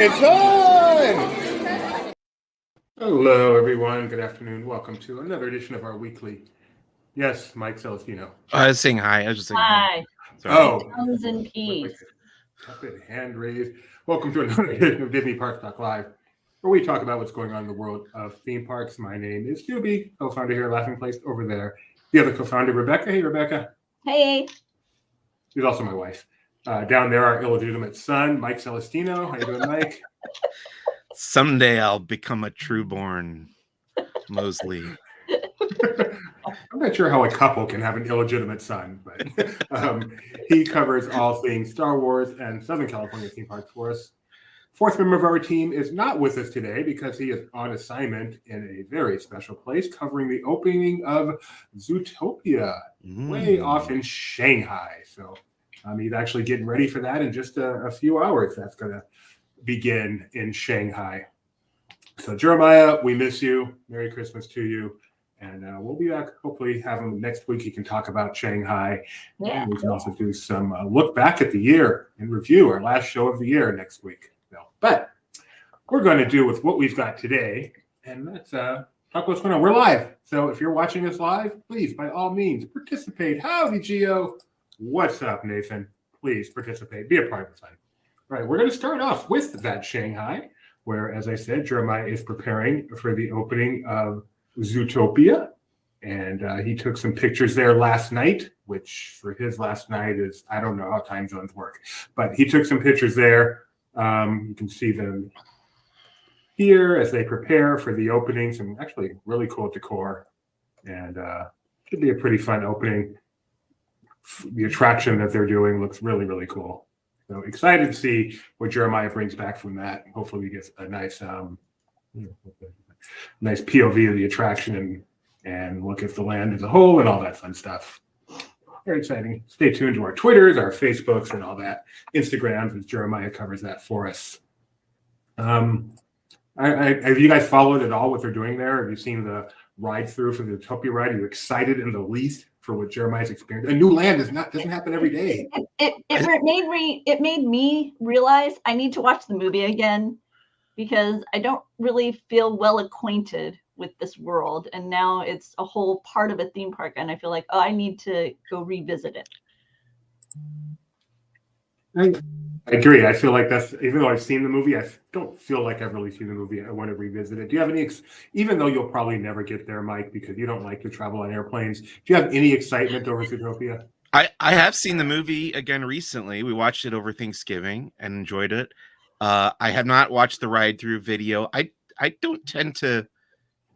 It's on! Hello, everyone. Good afternoon. Welcome to another edition of our weekly. Yes, Mike Celestino. I was saying hi. I was just saying hi. Sorry. Oh, tongues and peace. Hand raised. Welcome to another edition of Disney Parks Talk Live, where we talk about what's going on in the world of theme parks. My name is Snoopy, co-founder here, Laughing Place over there. The other co-founder, Rebecca. Hey, Rebecca. Hey. She's also my wife. Down there, our illegitimate son, Mike Celestino. How you doing, Mike? Someday I'll become a true-born Mosley. I'm not sure how a couple can have an illegitimate son, but he covers all things Star Wars and Southern California theme parks for us. Fourth member of our team is not with us today because he is on assignment in a very special place covering the opening of Zootopia way off in Shanghai. So he's actually getting ready for that in just a few hours. That's going to begin in Shanghai. So Jeremiah, we miss you. Merry Christmas to you. And we'll be back. Hopefully have him next week. He can talk about Shanghai. Yeah. And we can also do some look back at the year and review our last show of the year next week. So, but we're going to do with what we've got today. And let's talk what's going on. We're live. So if you're watching us live, please, by all means, participate. Howdy, Gio. What's up, Nathan? Please participate. Be a part of the fun. All right, we're going to start off with that Shanghai, where, as I said, Jeremiah is preparing for the opening of Zootopia, and he took some pictures there last night, which for his last night is, I don't know how time zones work, but he took some pictures there. You can see them here as they prepare for the opening. Some actually really cool decor, and should be a pretty fun opening. The attraction that they're doing looks really, really cool. So excited to see what Jeremiah brings back from that. Hopefully we get a nice nice POV of the attraction and look at the land as a whole and all that fun stuff. Very exciting. Stay tuned to our Twitters, our Facebooks, and all that. Instagrams, as Jeremiah covers that for us. Have you guys followed at all what they're doing there? Have you seen the ride through for the Zootopia ride? Are you excited in the least for what Jeremiah's experienced? A new land doesn't happen every day. It made me realize I need to watch the movie again, because I don't really feel well acquainted with this world. And now it's a whole part of a theme park. And I feel like, I need to go revisit it. I agree. I feel like that's, even though I've seen the movie, I don't feel like I've really seen the movie. I want to revisit it. Do you have any, even though you'll probably never get there, Mike, because you don't like to travel on airplanes, do you have any excitement over Zootopia? I have seen the movie again recently. We watched it over Thanksgiving and enjoyed it. I have not watched the ride through video. I don't tend to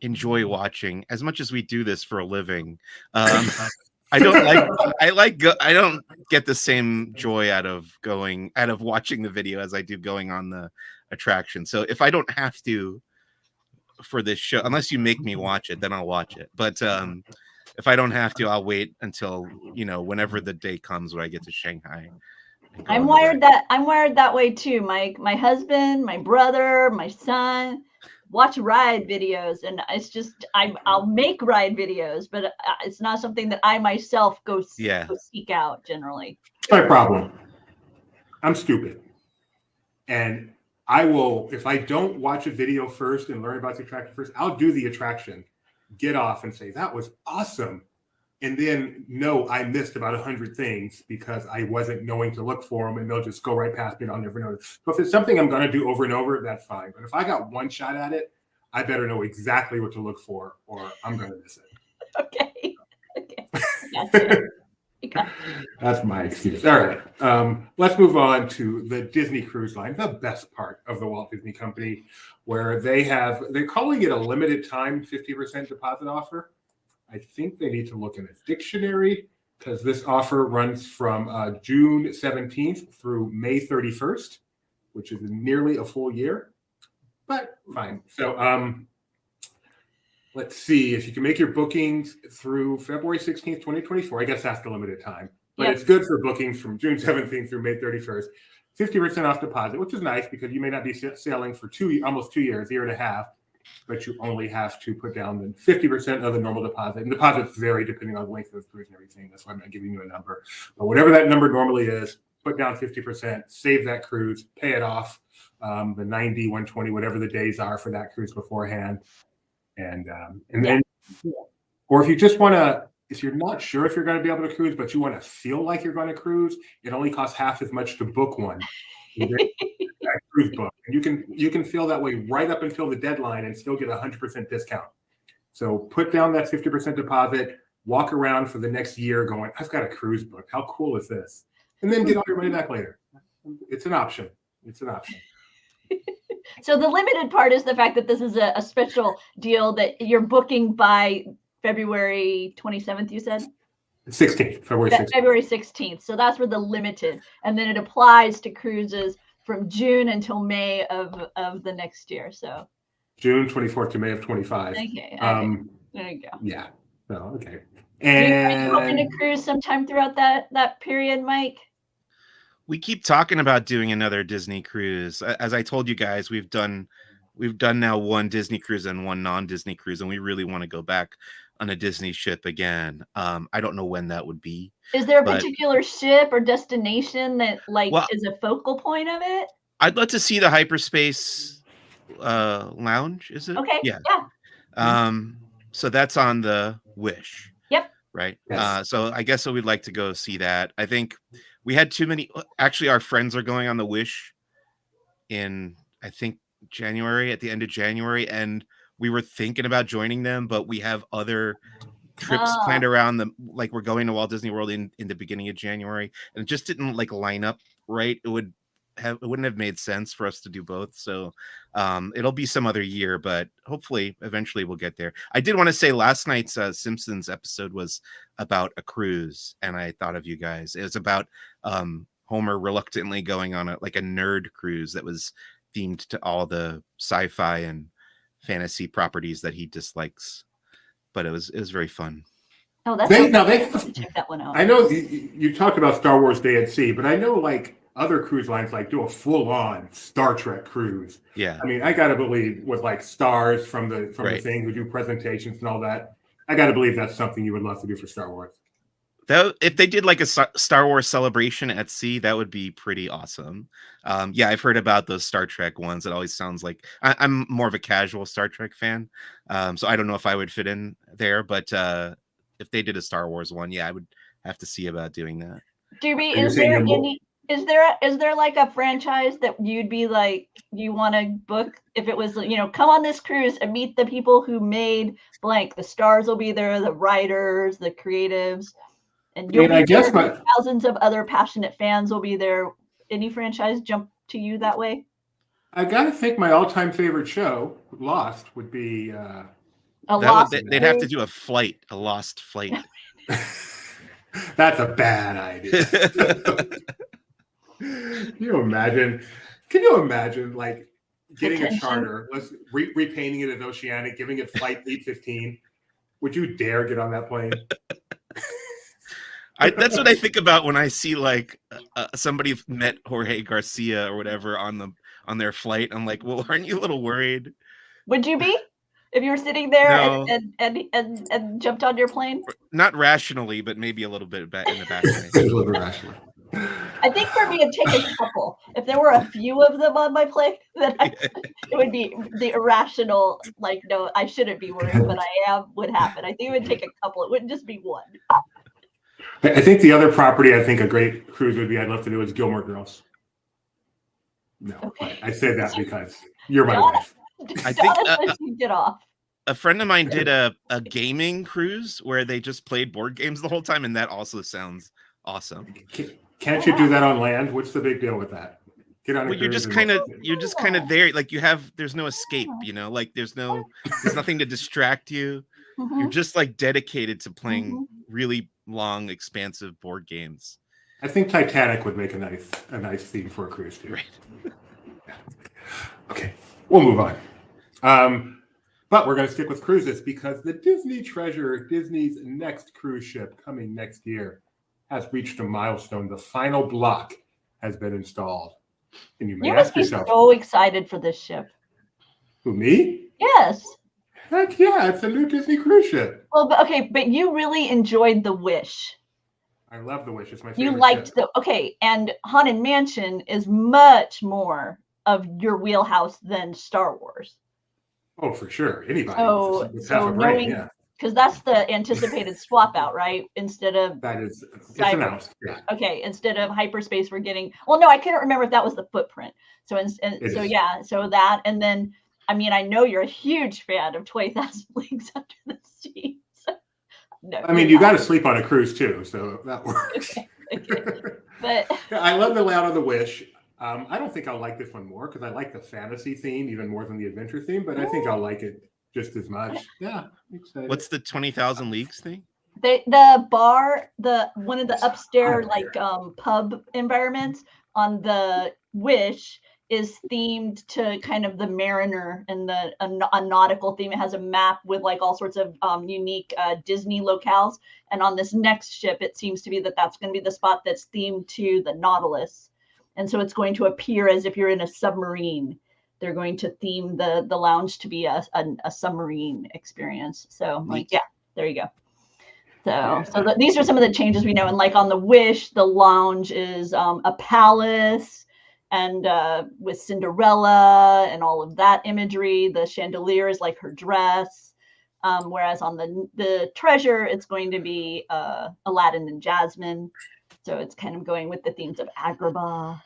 enjoy watching as much as we do this for a living. I don't get the same joy out of watching the video as I do going on the attraction. So if I don't have to for this show, unless you make me watch it, then I'll watch it. But if I don't have to, I'll wait until, whenever the day comes when I get to Shanghai. I'm wired that way too, Mike. My husband, my brother, my son watch ride videos, and it's just I'll make ride videos, but it's not something that I myself go seek out generally. My problem. I'm stupid, and I will, if I don't watch a video first and learn about the attraction first, I'll do the attraction, get off, and say that was awesome. And then, no, I missed about 100 things because I wasn't knowing to look for them, and they'll just go right past me and I'll never notice. So if it's something I'm going to do over and over, that's fine. But if I got one shot at it, I better know exactly what to look for or I'm going to miss it. Okay. Gotcha. That's my excuse. All right. Let's move on to the Disney Cruise Line, the best part of the Walt Disney Company, where they're calling it a limited time 50% deposit offer. I think they need to look in a dictionary because this offer runs from June 17th through May 31st, which is nearly a full year, but fine. So let's see if you can make your bookings through February 16th, 2024. I guess that's the limited time, but It's good for bookings from June 17th through May 31st. 50% off deposit, which is nice because you may not be sailing for almost 2 years, a year and a half. But you only have to put down the 50% of the normal deposit. And deposits vary depending on the length of the cruise and everything. That's why I'm not giving you a number. But whatever that number normally is, put down 50%, save that cruise, pay it off, the 90, 120, whatever the days are for that cruise beforehand. And then, or if you just want to, if you're not sure if you're going to be able to cruise, but you want to feel like you're going to cruise, it only costs half as much to book one. That cruise book. And you can feel that way right up until the deadline and still get 100% discount. So put down that 50% deposit, walk around for the next year going, I've got a cruise book. How cool is this? And then get all your money back later. It's an option. It's an option. So the limited part is the fact that this is a special deal that you're booking by February 27th, you said? 16th, February 16th. February 16th. So that's for the limited. And then it applies to cruises from June until May of the next year. So June 24th to May of 25. Okay. There you go. Yeah. So, okay. Are you hoping to cruise sometime throughout that period, Mike? We keep talking about doing another Disney cruise. As I told you guys, we've done now one Disney cruise and one non-Disney cruise, and we really want to go back on a Disney ship again. I don't know when that would be. Is there a particular ship or destination that is a focal point of it? I'd love to see the hyperspace lounge. Is it? Okay. Yeah. So that's on the Wish. Yep. Right. Yes. So I guess we'd like to go see that. I think we had too many. Actually, our friends are going on the Wish in, I think, January, at the end of January, and we were thinking about joining them, but we have other trips planned around them. Like we're going to Walt Disney World in the beginning of January, and it just didn't line up right. It wouldn't have made sense for us to do both. So it'll be some other year, but hopefully eventually we'll get there. I did want to say last night's Simpsons episode was about a cruise, and I thought of you guys. It was about Homer reluctantly going on a nerd cruise that was themed to all the sci-fi and fantasy properties that he dislikes. But it was very fun. Oh, that's check that one out. I know you talked about Star Wars Day at Sea, but I know other cruise lines do a full-on Star Trek cruise. Yeah. I mean, I gotta believe with stars from the thing who do presentations and all that. I gotta believe that's something you would love to do for Star Wars. If they did a Star Wars celebration at sea, that would be pretty awesome. Yeah, I've heard about those Star Trek ones. It always sounds like I'm more of a casual Star Trek fan, so I don't know if I would fit in there. But if they did a Star Wars one, yeah, I would have to see about doing that. Doobie, is there a franchise that you'd be you want to book if it was come on this cruise and meet the people who made blank? The stars will be there, the writers, the creatives. And thousands of other passionate fans will be there. Any franchise jump to you that way? I gotta think my all-time favorite show, Lost, would be. They'd have to do a Lost flight. That's a bad idea. Can you imagine getting a charter, repainting it as Oceanic, giving it flight 815? Would you dare get on that plane? That's what I think about when I see somebody met Jorge Garcia or whatever on their flight. I'm like, well, aren't you a little worried? Would you be if you were sitting there No. and jumped on your plane? Not rationally, but maybe a little bit in the back. A little bit rationally. I think for me, it'd take a couple. If there were a few of them on my plane, then it would be the irrational, no, I shouldn't be worried, but I am, would happen. I think it would take a couple. It wouldn't just be one. I think the other property a great cruise would be I'd love to do is Gilmore Girls. No, okay. I say that because you're my wife. I think get off. A friend of mine did a gaming cruise where they just played board games the whole time, and that also sounds awesome. Can't you do that on land? What's the big deal with that? Get on. Well, you're just kind of there. There's no escape. There's nothing to distract you. Mm-hmm. You're just dedicated to playing really long, expansive board games. I think Titanic would make a nice theme for a cruise too. Right. Okay, we'll move on. But we're going to stick with cruises because the Disney Treasure, Disney's next cruise ship coming next year, has reached a milestone. The final block has been installed. And you may ask yourself, so excited for this ship. Who, me? Yes. Heck yeah, it's a new Disney cruise ship. Well, but you really enjoyed the Wish. I love the Wish. It's my favorite. You liked and Haunted Mansion is much more of your wheelhouse than Star Wars. Oh, for sure. Anybody So, with half so a brain, knowing, yeah. because that's the anticipated swap out, right? Instead of That is, it's cyber. announced. Yeah. Okay, instead of hyperspace, we're getting. Well, no, I couldn't remember if that was the footprint. So, It is. yeah, so that, and then, I mean, I know you're a huge fan of 20,000 Leagues Under the Sea. So, no, I mean, you got to sleep on a cruise too, so that works. Okay. But I love the layout of the Wish. I don't think I'll like this one more because I like the fantasy theme even more than the adventure theme, but I think I'll like it just as much. Yeah, excited. What's the 20,000 Leagues thing? the bar, one of the upstairs pub environments on the Wish is themed to kind of the mariner and a nautical theme. It has a map with like all sorts of unique Disney locales. And on this next ship, it seems to be that's going to be the spot that's themed to the Nautilus. And so it's going to appear as if you're in a submarine. They're going to theme the lounge to be a submarine experience. So like, yeah, there you go. So these are some of the changes we know. And like on the Wish, the lounge is a palace and with Cinderella and all of that imagery. The chandelier is like her dress. Whereas on the Treasure, it's going to be Aladdin and Jasmine. So it's kind of going with the themes of Agrabah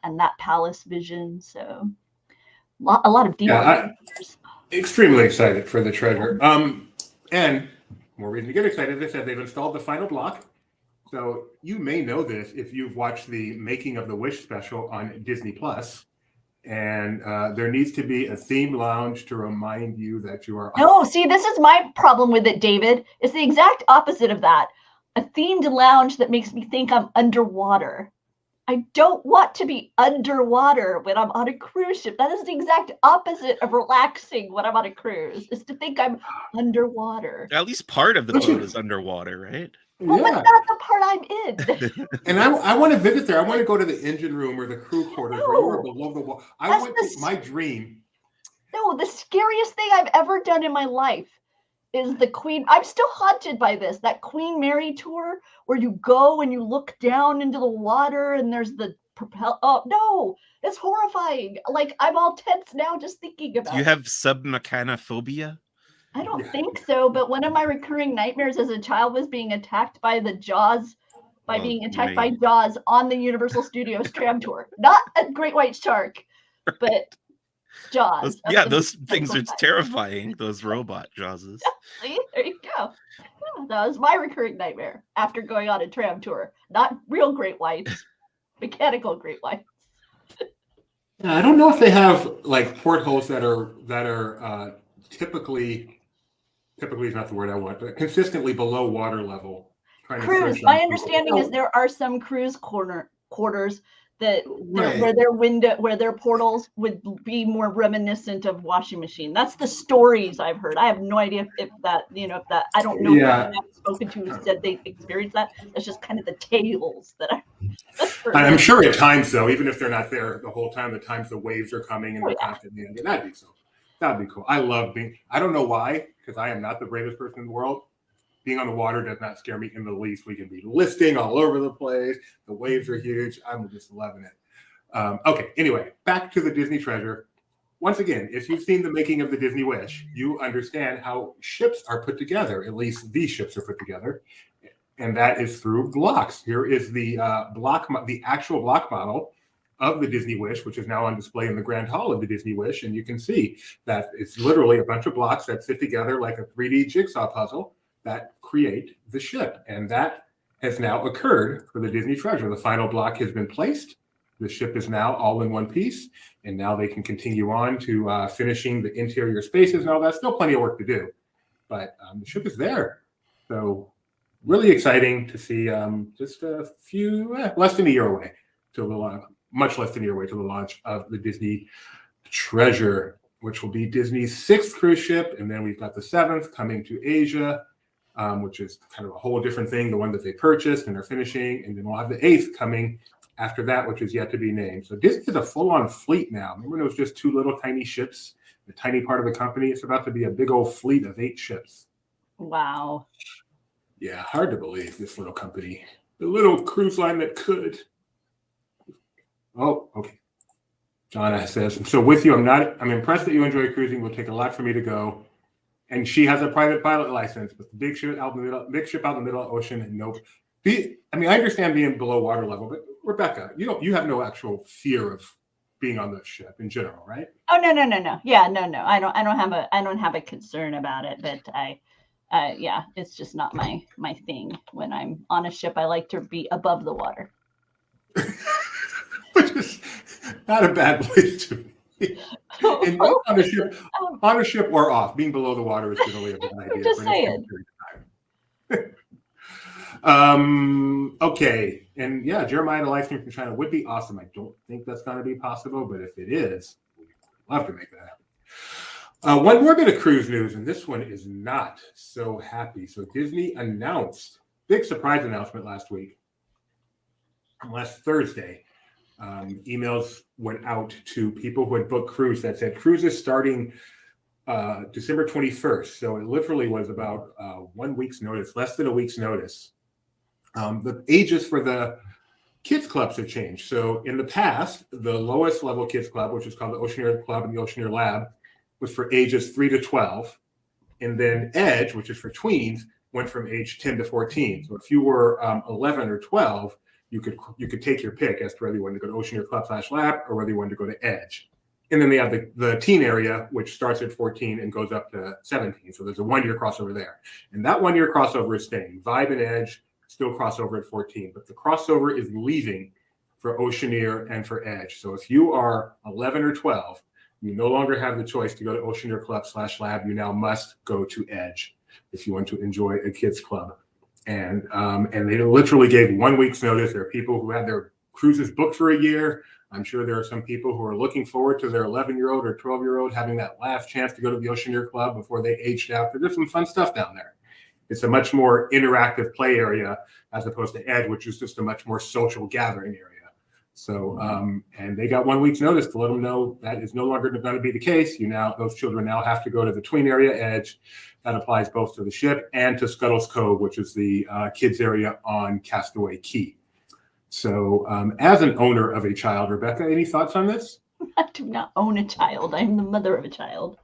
and that palace vision. So a lot of details. Yeah, extremely excited for the Treasure. And more reason to get excited. They said they've installed the final block. So you may know this if you've watched the Making of the Wish special on Disney Plus. And there needs to be a themed lounge to remind you that you are. No, see, this is my problem with it, David. It's the exact opposite of that. A themed lounge that makes me think I'm underwater. I don't want to be underwater when I'm on a cruise ship. That is the exact opposite of relaxing when I'm on a cruise, is to think I'm underwater. At least part of the boat is underwater, right? Well, Yeah. that's not the part I'm in. And I want to visit there. I want to go to the engine room or the crew quarters where you are below the wall. My dream. No, the scariest thing I've ever done in my life is the Queen. I'm still haunted by this. That Queen Mary tour where you go and you look down into the water and there's the propel. Oh no, it's horrifying. Like I'm all tense now just thinking about it. You have submechanophobia? I don't think so, but one of my recurring nightmares as a child was being attacked by the Jaws, by Jaws on the Universal Studios tram tour. Not a great white shark, but Jaws. Those things are terrifying, those robot Jawses. See, there you go. Yeah, that was my recurring nightmare after going on a tram tour. Not real great whites, mechanical great whites. Yeah, I don't know if they have like portholes that are typically is not the word I want, but consistently below water level. Cruise. My understanding is there are some cruise quarters that where their portals would be more reminiscent of washing machine. That's the stories I've heard. I have no idea if that I don't know. Yeah. If I've spoken to who said they experienced that. That's just kind of the tales that I've heard. I'm sure at times though, even if they're not there the whole time, at times the waves are coming and they're constantly in. That'd be cool. I love I don't know why, because I am not the bravest person in the world. Being on the water does not scare me in the least. We can be lifting all over the place. The waves are huge. I'm just loving it. Okay, anyway, back to the Disney Treasure. Once again, if you've seen the Making of the Disney Wish, you understand how ships are put together. At least these ships are put together. And that is through blocks. Here is the actual block model of the Disney Wish, which is now on display in the Grand Hall of the Disney Wish. And you can see that it's literally a bunch of blocks that fit together like a 3D jigsaw puzzle that create the ship. And that has now occurred for the Disney Treasure. The final block has been placed. The ship is now all in one piece. And now they can continue on to finishing the interior spaces and all that. Still plenty of work to do, but the ship is there. So really exciting to see just a few, less than a year away till the launch. Much less than a year away to the launch of the Disney Treasure, which will be Disney's 6th cruise ship. And then we've got the 7th coming to Asia, which is kind of a whole different thing, the one that they purchased and are finishing. And then we'll have the 8th coming after that, which is yet to be named. So Disney is a full-on fleet now. Remember when it was just 2 little tiny ships, the tiny part of the company? It's about to be a big old fleet of 8 ships. Wow. Yeah, hard to believe this little company. The little cruise line that could. Oh, okay. Donna says, so with you, I'm impressed that you enjoy cruising. It will take a lot for me to go. And she has a private pilot license, but the big ship out in the middle of the ocean. Nope. I understand being below water level, but Rebecca, you have no actual fear of being on the ship in general, right? Oh, no. Yeah, no. I don't have a concern about it, but yeah, it's just not my thing. When I'm on a ship, I like to be above the water. Which is not a bad place to be. And on a ship or off, being below the water is generally a good idea. Just saying. Okay, and yeah, Jeremiah, the live stream from China would be awesome. I don't think that's going to be possible, but if it is, we'd love to make that happen. One more bit of cruise news, and this one is not so happy. So Disney announced, big surprise announcement last Thursday. Emails went out to people who had booked cruise that said cruises starting December 21st. So it literally was about 1 week's notice, less than a week's notice. The ages for the kids clubs have changed. So in the past, the lowest level kids club, which is called the Oceaneer Club and the Oceaneer Lab, was for ages 3 to 12. And then Edge, which is for tweens, went from age 10 to 14. So if you were 11 or 12, you could take your pick as to whether you wanted to go to Oceaneer Club /Lab or whether you wanted to go to Edge. And then they have the teen area, which starts at 14 and goes up to 17. So there's a 1 year crossover there. And that 1 year crossover is staying. Vibe and Edge still crossover at 14. But the crossover is leaving for Oceaneer and for Edge. So if you are 11 or 12, you no longer have the choice to go to Oceaneer Club /Lab. You now must go to Edge if you want to enjoy a kids club. And they literally gave 1 week's notice. There are people who had their cruises booked for a year. I'm sure there are some people who are looking forward to their 11-year-old or 12-year-old having that last chance to go to the Oceaneer Club before they aged out. There's some fun stuff down there. It's a much more interactive play area as opposed to Edge, which is just a much more social gathering area. So, and they got 1 week's notice to let them know that is no longer going to be the case. Those children now have to go to the tween area Edge. That applies both to the ship and to Scuttle's Cove, which is the kids area on Castaway Key. So, as an owner of a child, Rebecca, any thoughts on this? I do not own a child. I'm the mother of a child.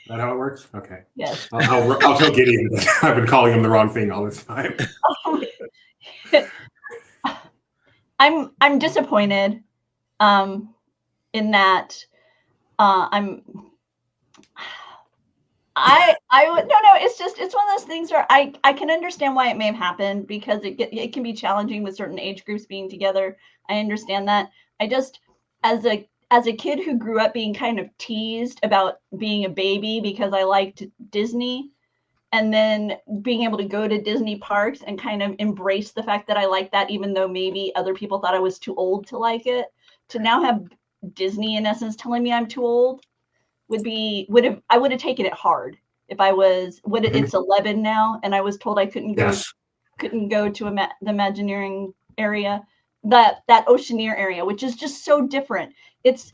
Is that how it works? Okay. Yes. I'll tell Gideon that I've been calling him the wrong thing all this time. I'm disappointed in that it's one of those things where I can understand why it may have happened because it can be challenging with certain age groups being together. I understand that. I just as a kid who grew up being kind of teased about being a baby because I liked Disney, and then being able to go to Disney parks and kind of embrace the fact that I like that, even though maybe other people thought I was too old to like it, to now have Disney in essence telling me I'm too old I would have taken it hard if I was, it's 11 now, and I was told I couldn't go to the Imagineering area, that Oceaneer area, which is just so different. It's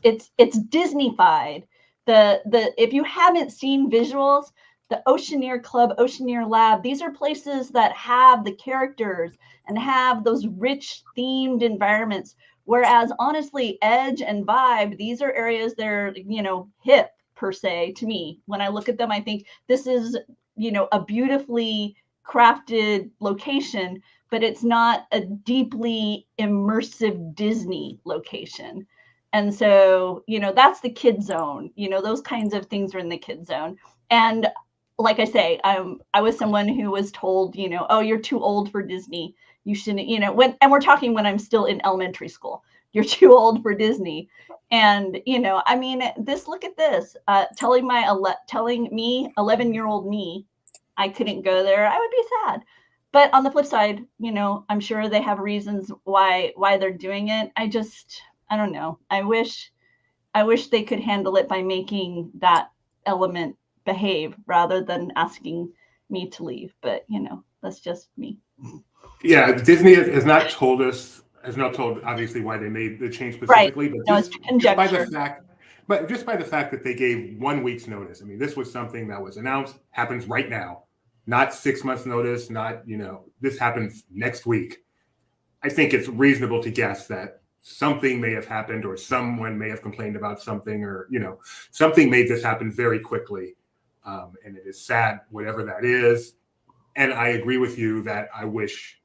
Disney-fied. If you haven't seen visuals, the Oceaneer Club, Oceaneer Lab, these are places that have the characters and have those rich themed environments. Whereas honestly, Edge and Vibe, these are areas that are, hip per se to me. When I look at them, I think this is, a beautifully crafted location, but it's not a deeply immersive Disney location. And so, that's the kid zone, those kinds of things are in the kid zone. And like I say, I was someone who was told, oh, you're too old for Disney. You shouldn't, and we're talking when I'm still in elementary school, you're too old for Disney. And, look at this, telling me 11-year-old me, I couldn't go there. I would be sad. But on the flip side, I'm sure they have reasons why they're doing it. I don't know. I wish they could handle it by making that element behave rather than asking me to leave. But, that's just me. Yeah, Disney has not told obviously why they made the change specifically, right. But just by the fact that they gave 1 week's notice. I mean, this was something that was announced, happens right now, not 6 months notice, not, this happens next week. I think it's reasonable to guess that something may have happened, or someone may have complained about something, or something made this happen very quickly, and it is sad, whatever that is. And I agree with you that I wish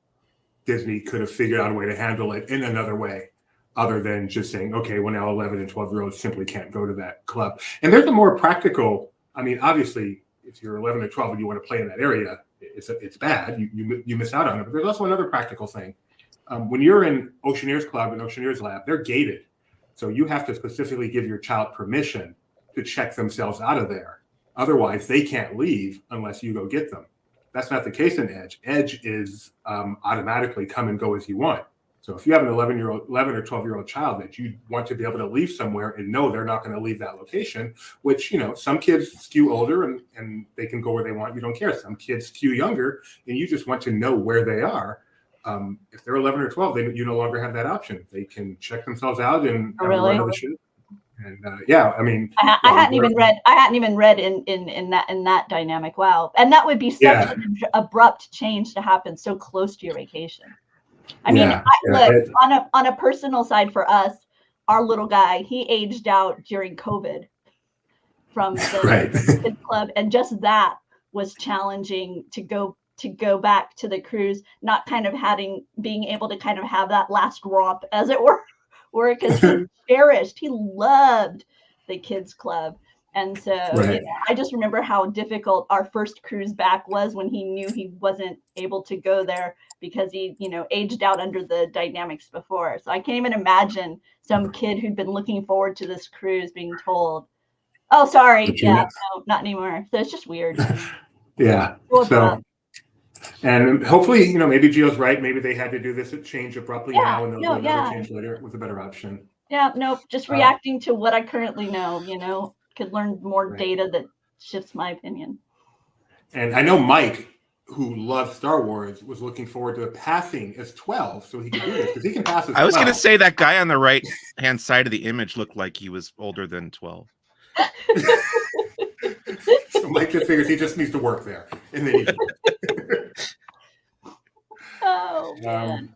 Disney could have figured out a way to handle it in another way, other than just saying, okay, well, now 11 and 12-year-olds simply can't go to that club. And there's a more practical, I mean, obviously, if you're 11 or 12 and you want to play in that area, it's bad. You miss out on it. But there's also another practical thing. When you're in Oceaneers Club and Oceaneers Lab, they're gated. So you have to specifically give your child permission to check themselves out of there. Otherwise, they can't leave unless you go get them. That's not the case in Edge. Edge is automatically come and go as you want. So if you have an 11 or 12-year-old child that you want to be able to leave somewhere and know they're not going to leave that location, which, some kids skew older and they can go where they want. You don't care. Some kids skew younger and you just want to know where they are. If they're 11 or 12, you no longer have that option. They can check themselves out and run of the ship. And I mean, I hadn't even read in that dynamic. Wow, and that would be such an abrupt change to happen so close to your vacation. I mean, look, on a personal side for us, our little guy, he aged out during COVID from the kids club, and just that was challenging to go back to the cruise, not kind of being able to kind of have that last romp, as it were, because he loved the kids club. And so I just remember how difficult our first cruise back was when he knew he wasn't able to go there because he, aged out under the dynamics before. So I can't even imagine some kid who'd been looking forward to this cruise being told, oh, sorry, no, not anymore. So it's just weird. Yeah. So, and hopefully, maybe Gio's right. Maybe they had to do this change abruptly now, and they'll do another change later with a better option. Yeah, nope. Just reacting to what I currently know, could learn more data that shifts my opinion. And I know Mike, who loves Star Wars, was looking forward to passing as 12 so he could do this, because he can pass as 12. I was going to say that guy on the right hand side of the image looked like he was older than 12. So Mike just figures he just needs to work there, and then he Oh,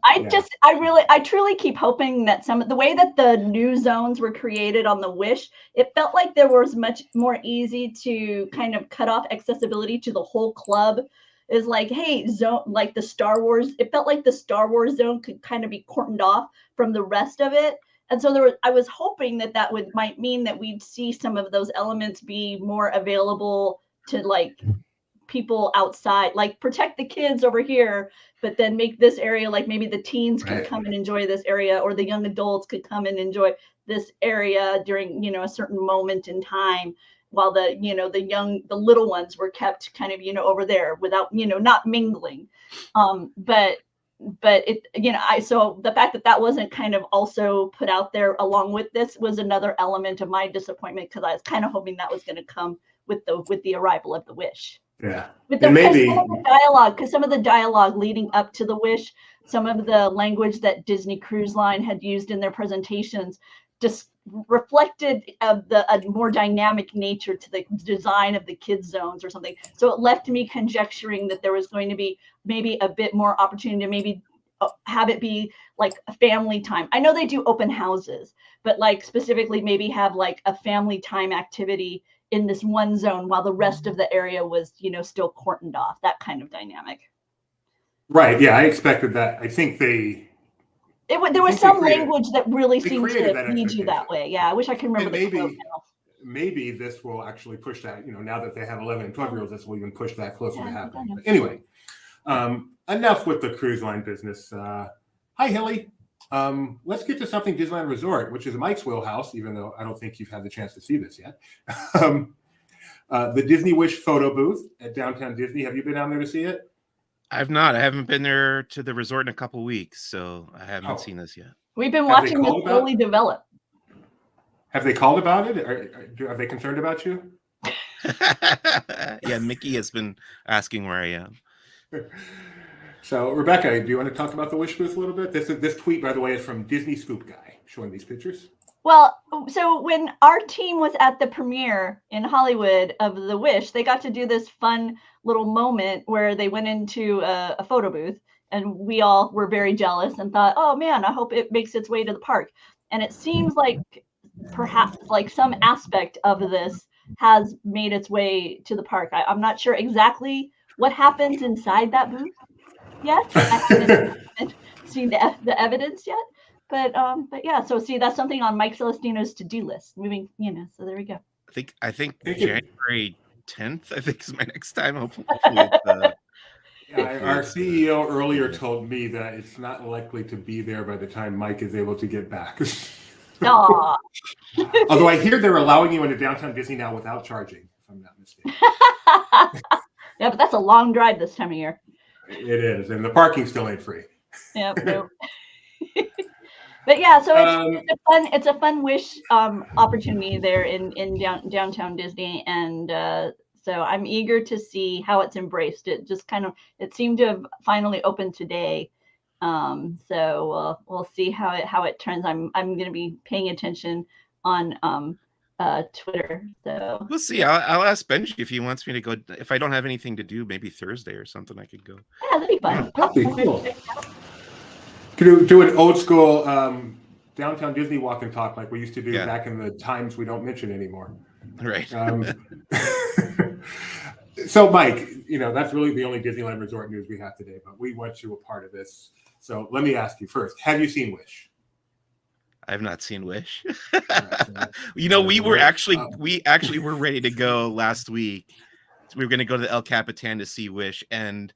I truly keep hoping that the way that the new zones were created on the Wish, it felt like there was much more easy to kind of cut off accessibility to the whole club. Is like, hey, zone, like the Star Wars, it felt like the Star Wars zone could kind of be cordoned off from the rest of it. And so I was hoping that might mean that we'd see some of those elements be more available to like people outside, like protect the kids over here, but then make this area like maybe the teens could come and enjoy this area, or the young adults could come and enjoy this area during, a certain moment in time, while the little ones were kept kind of, over there without, not mingling. But it, so the fact that wasn't kind of also put out there along with this was another element of my disappointment, because I was kind of hoping that was going to come with the arrival of the Wish. Yeah. With some of the dialogue leading up to the Wish, some of the language that Disney Cruise Line had used in their presentations just reflected a more dynamic nature to the design of the kids zones or something. So it left me conjecturing that there was going to be maybe a bit more opportunity to maybe have it be like a family time. I know they do open houses, but like specifically maybe have like a family time activity in this one zone while the rest of the area was, still cordoned off, that kind of dynamic. Right. Yeah. I expected that. I think there was some language that really seemed to lead you that way. Yeah. I wish I could remember the quote now. maybe this will actually push that, you know, now that they have 11 and 12-year-olds, this will even push that closer to happening. But anyway, enough with the cruise line business. Hi, Hilly. Let's get to something Disneyland Resort, which is Mike's wheelhouse, even though I don't think you've had the chance to see this yet. The Disney Wish photo booth at Downtown Disney. Have you been down there to see it? I've not. I haven't been there to the resort in a couple weeks, so I haven't seen this yet. We've been watching this slowly develop. Have they called about it? Are they concerned about you? Yeah, Mickey has been asking where I am. So, Rebecca, do you want to talk about the Wish booth a little bit? This tweet, by the way, is from Disney Scoop Guy, showing these pictures. Well, so when our team was at the premiere in Hollywood of the Wish, they got to do this fun little moment where they went into a photo booth and we all were very jealous and thought, oh man, I hope it makes its way to the park. And it seems like perhaps like some aspect of this has made its way to the park. I'm not sure exactly what happens inside that booth yet. I haven't seen the evidence yet. But yeah, so see, that's something on Mike Celestino's to-do list. Moving, so there we go. I think January 10th, I think, is my next time. Hopefully it's, our CEO earlier told me that it's not likely to be there by the time Mike is able to get back. Aww. Although I hear they're allowing you into downtown Disney now without charging, if I'm not mistaken. Yeah, but that's a long drive this time of year. It is, and the parking still ain't free. Yep. Nope. But yeah, so it's a fun Wish opportunity there in downtown Disney, and so I'm eager to see how it's embraced. It seemed to have finally opened today, so we'll see how it turns. I'm going to be paying attention on Twitter. So we'll see. I'll ask Benji if he wants me to go. If I don't have anything to do, maybe Thursday or something, I could go. Yeah, that'd be fun. That'd be cool. Could do an old school downtown Disney walk and talk like we used to do back in the times we don't mention anymore. Right. So, Mike, that's really the only Disneyland Resort news we have today, but we want you a part of this. So let me ask you first, have you seen Wish? I have not seen Wish. We were ready to go last week. We were going to go to the El Capitan to see Wish, and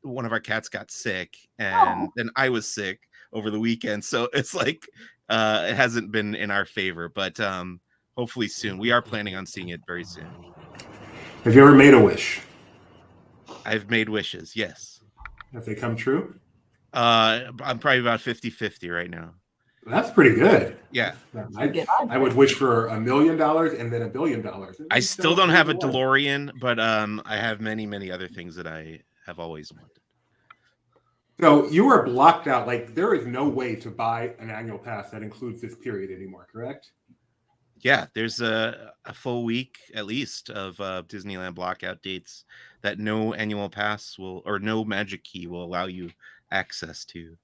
one of our cats got sick, and then I was sick over the weekend. So it's like it hasn't been in our favor, but hopefully soon. We are planning on seeing it very soon. Have you ever made a wish? I've made wishes, yes. Have they come true? I'm probably about 50-50 right now. That's pretty good. Yeah. I would wish for $1 million and then $1 billion. I still don't have a DeLorean, but I have many, many other things that I have always wanted. So you are blocked out. Like, there is no way to buy an annual pass that includes this period anymore, correct? Yeah, there's a full week at least of Disneyland blockout dates that no annual pass or no Magic Key will allow you access to.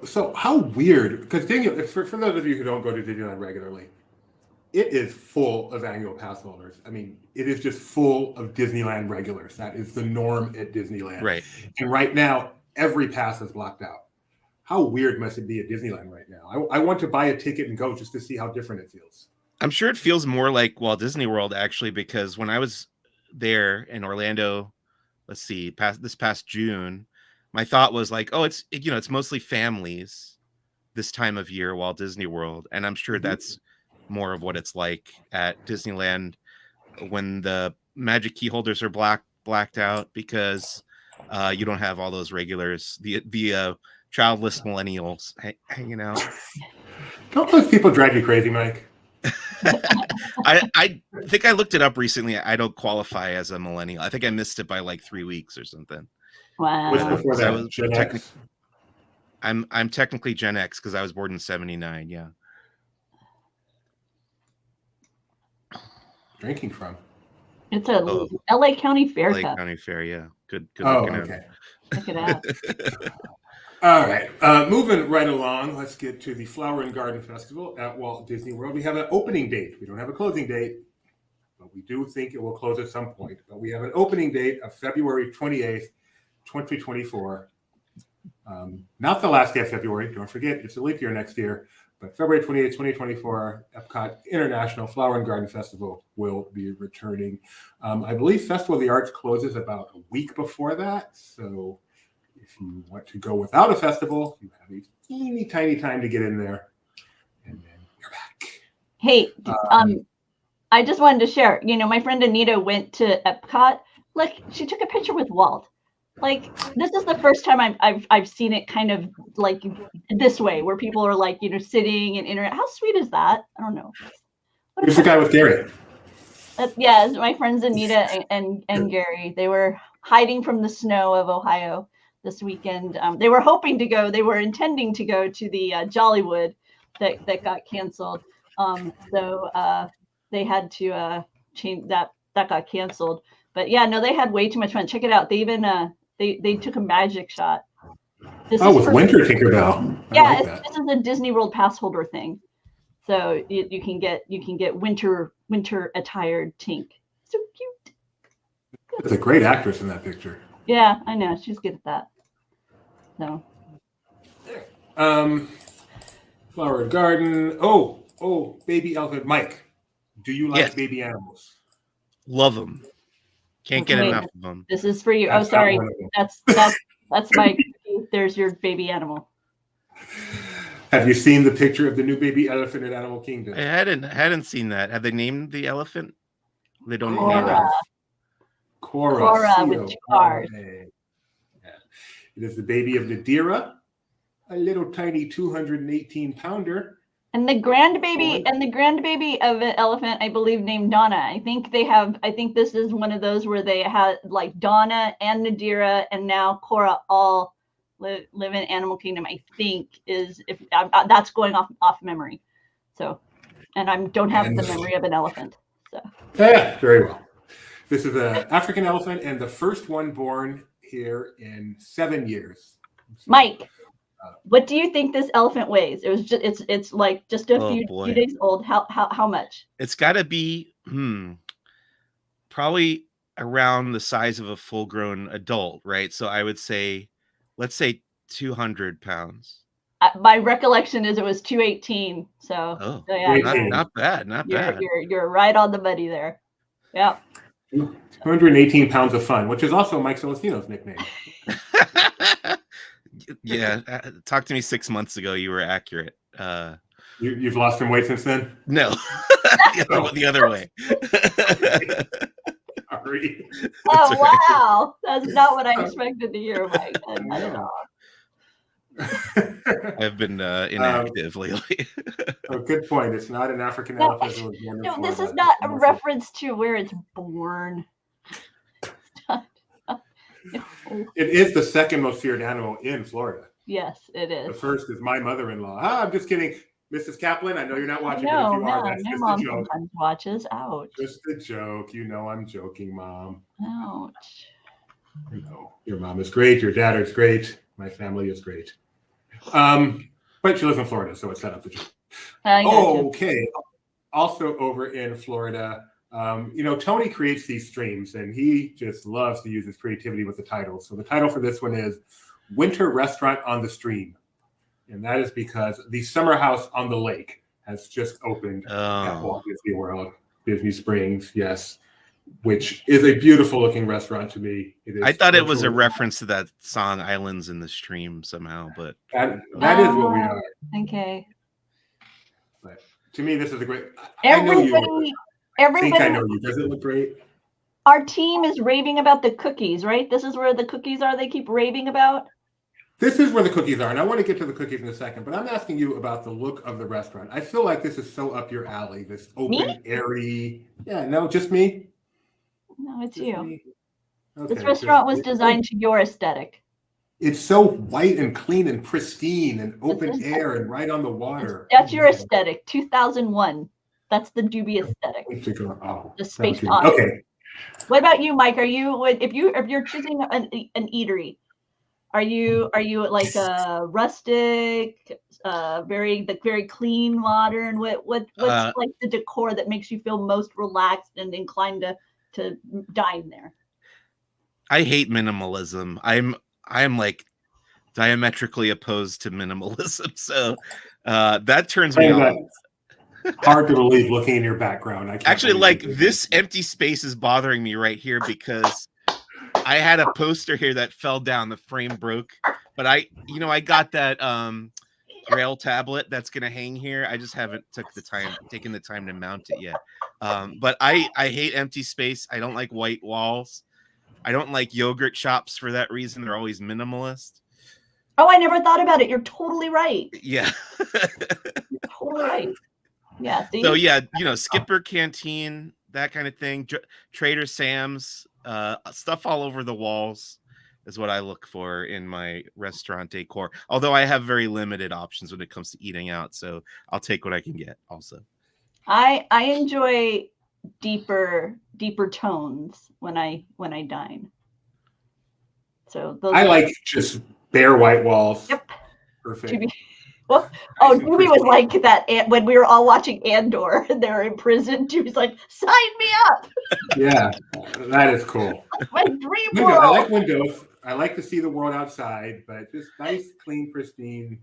So how weird, because for those of you who don't go to Disneyland regularly, it is full of annual pass holders. I mean, it is just full of Disneyland regulars. That is the norm at Disneyland. Right. And right now, every pass is blocked out. How weird must it be at Disneyland right now? I want to buy a ticket and go just to see how different it feels. I'm sure it feels more like Walt Disney World, actually, because when I was there in Orlando, this past June, my thought was like, oh, it's mostly families this time of year, Walt Disney World. And I'm sure that's more of what it's like at Disneyland when the Magic Key holders are blacked out because you don't have all those regulars, the childless millennials hanging out. Don't those people drive you crazy, Mike? I think I looked it up recently. I don't qualify as a millennial. I think I missed it by like 3 weeks or something. Wow. What's before that? Gen X? I'm technically Gen X because I was born in '79. Yeah. Drinking from? It's a LA County Fair. LA County Fair, yeah. Good. Okay. Check it out. All right. Moving right along, let's get to the Flower and Garden Festival at Walt Disney World. We have an opening date. We don't have a closing date, but we do think it will close at some point. But we have an opening date of February 28th, 2024. Not the last day of February. Don't forget, it's a leap year next year. But February 28th, 2024, Epcot International Flower and Garden Festival will be returning. I believe Festival of the Arts closes about a week before that. So if you want to go without a festival, you have a teeny tiny time to get in there. And then you're back. Hey, I just wanted to share, my friend Anita went to Epcot. Look, she took a picture with Walt. Like, this is the first time I've seen it kind of like this way, where people are like, sitting and internet. How sweet is that? I don't know. Here's the guy with Gary. Yeah, my friends Anita and Gary. They were hiding from the snow of Ohio this weekend. They were hoping to go. They were intending to go to the Jollywood that got canceled. So they had to change that got canceled. But yeah, no, they had way too much fun. Check it out. They They took a magic shot. This Oh, is with for- Winter Tinkerbell. I Yeah, like that. this is a Disney World pass holder thing. So you can get winter attired Tink. So cute. It's a great actress in that picture. Yeah, I know. She's good at that. So Flower garden. Oh, baby elephant. Mike, do you like Yes. baby animals? Love them. Can't get Okay. enough of them. this is for you. That's Oh, sorry. not one of them. That's my. There's your baby animal. Have you seen the picture of the new baby elephant in Animal Kingdom? I hadn't seen that. Have they named the elephant? They don't name Cora. it. Cora with two R's. Yeah. It is the baby of Nadira, a little tiny 218-pounder. And the grandbaby of an elephant, I believe, named Donna. I think this is one of those where they had like Donna and Nadira and now Cora all live in Animal Kingdom. I think is if that's going off memory. So, and I don't have the memory of an elephant. So Yeah, very well. This is an African elephant and the first one born here in 7 years. Mike, what do you think this elephant weighs? It was just it's like just a Oh, few boy. days old. How much? It's got to be probably around the size of a full-grown adult, right? So I would say, let's say 200 pounds. My recollection is it was 218. So, Oh, so yeah, not bad. you're right on the money there. Yeah. 218 pounds of fun, which is also Mike Celestino's nickname. Yeah, talk to me 6 months ago. You were accurate. You've lost some weight since then? No, the other way. Sorry. Oh, That's right. wow. That's not what I expected to hear, Mike. Not at all. I've been inactive lately. Oh, good point. It's not an African No, elephant. It was born in No, this Florida. is not It's a reference to where it's born. No. It is the second most feared animal in Florida. Yes, it The is. first is my mother-in-law. I'm just kidding. Mrs. Kaplan, I know you're not watching, but No, if you are, that's my just mom a joke. sometimes watches. Ouch. Just a joke. You know I'm joking, Mom. Ouch. You know, your mom is great. Your dad is great. My family is great. But she lives in Florida, so it's set up the joke. I gotcha. Okay. Also over in Florida, Tony creates these streams and he just loves to use his creativity with the titles. So the title for this one is Winter Restaurant on the Stream. And that is because the Summerhouse on the Lake has just opened at Walt Disney World, Disney Springs, yes, which is a beautiful looking restaurant to me. I thought it was a reference to that song Islands in the Stream somehow, but that is what we are. Okay. But to me, this is a great. I know you. I think I know you. Does it look great? Our team is raving about the cookies, right? This is where the cookies are. They keep raving about. This is where the cookies are, and I want to get to the cookies in a second, but I'm asking you about the look of the restaurant. I feel like this is so up your alley, this open, airy. Yeah, no, just me? No, it's Just you. me? Okay, This restaurant was designed to your aesthetic. It's so white and clean and pristine and open air and right on the water. That's your aesthetic. 2001. That's the Doobie aesthetic. Oh, The space okay. odyssey. Okay. What about you, Mike? Are you if you're choosing an eatery? Are you like a rustic, very clean, modern? What's like the decor that makes you feel most relaxed and inclined to dine there? I hate minimalism. I'm like diametrically opposed to minimalism, so that turns me on. Hard to believe looking in your background. I can't Actually, like believe it. this empty space is bothering me right here because I had a poster here that fell down. The frame broke, but I got that Braille tablet that's gonna hang here. I just haven't taken the time to mount it yet. But I hate empty space. I don't like white walls. I don't like yogurt shops for that reason. They're always minimalist. Oh, I never thought about it. You're totally right. Yeah. You're totally right. Yeah. See? So yeah, Skipper Canteen, that kind of thing. Trader Sam's, stuff all over the walls is what I look for in my restaurant decor. Although I have very limited options when it comes to eating out, so I'll take what I can get. Also, I enjoy deeper tones when I dine. So those I are- like just bare white walls. Yep. Perfect. Juby. Well, oh, Juby was like that when we were all watching Andor and they were in prison. Juby's like, sign me up. Yeah, that is cool. My dream Window. I like world. windows. I like to see the world outside, but just nice, clean, pristine.